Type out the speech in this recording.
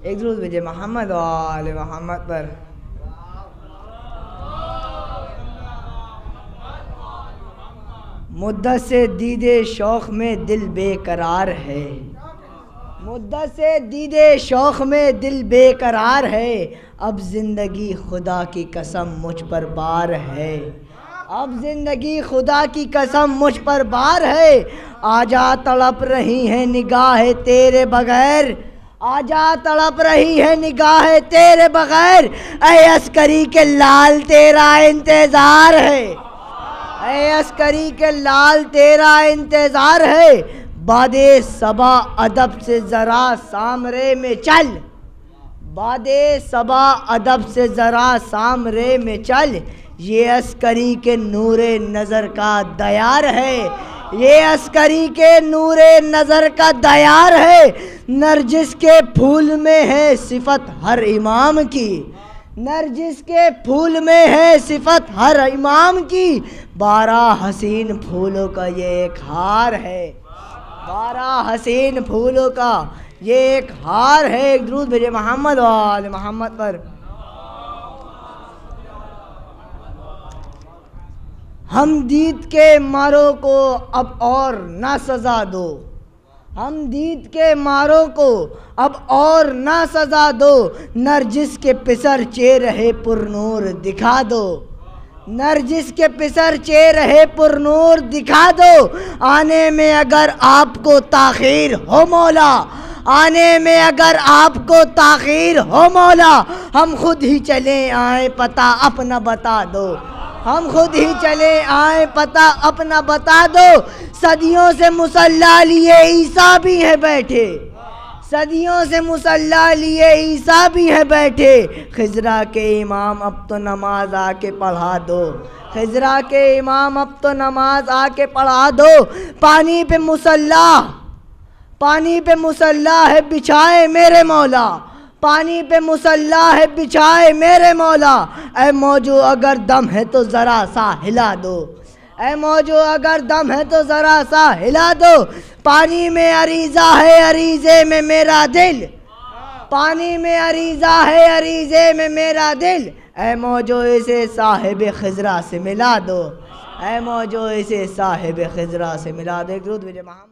एक दुरूद भेजे मोहम्मद वाले मोहम्मद पर। मुद्दत से दीदे शौक़ में दिल बेकरार है, मुद्दत से दीदे शौक़ में दिल बेकरार है। अब ज़िंदगी खुदा की कसम मुझ पर बार है, अब ज़िंदगी खुदा की कसम मुझ पर बार है। आजा तड़प रही है निगाहें तेरे बग़ैर, आजा तड़प रही है निगाहें तेरे बग़ैर। ऐ अस्करी के लाल तेरा इंतज़ार है, ऐ अस्करी के लाल तेरा इंतज़ार है। बादे सबा अदब से ज़रा सामरे में चल, बादे सबा अदब से ज़रा सामरे में चल। ये अस्करी के नूरे नज़र का दयार है, ये अस्करी के नूरे नज़र का दयार है। नरजिस के फूल में है सिफत हर इमाम की, नरजिस के फूल में है सिफत हर इमाम की। 12 हसीन फूलों का ये एक हार है, 12 हसीन फूलों का ये एक हार है। एक दुरूद भेजे मोहम्मद वाले मोहम्मद पर। हम दीद के मारों को अब और ना सज़ा दो, हम दीद के मारों को अब और ना सज़ा दो। नरजिस के पिसर चेहरे पुरनूर दिखा दो, नरजिस के पिसर चेहरे पुरनूर दिखा दो। आने में अगर आपको ताख़ीर हो मौला, आने में अगर आपको ताख़ीर हो मौला। हम खुद ही चले आए पता अपना बता दो, हम खुद ही चले आए पता अपना बता दो। सदियों से मुसल्ला लिए ईसा भी है बैठे, सदियों से मुसल्ला लिए ईसा भी है बैठे। खिजरा के इमाम अब तो नमाज आके पढ़ा दो, खिजरा के इमाम अब तो नमाज आके पढ़ा दो। पानी पे मुसल्ला, पानी पे मुसल्ला है बिछाए मेरे मौला, पानी पे मुसल्ला है बिछाए मेरे मौला। ऐ मौजू अगर दम है तो ज़रा सा हिला दो, ऐ मौजू अगर दम है तो ज़रा सा हिला दो। पानी में अरीज़ा है अरीज़े में मेरा दिल, पानी में अरीज़ा है अरीज़े में मेरा दिल। ऐ मौजू इसे साहिब खिजरा से मिला दो, ऐ मौजू इसे साहिब खिजरा से मिला दो। एक दुरूद भेजे मोहम्मद।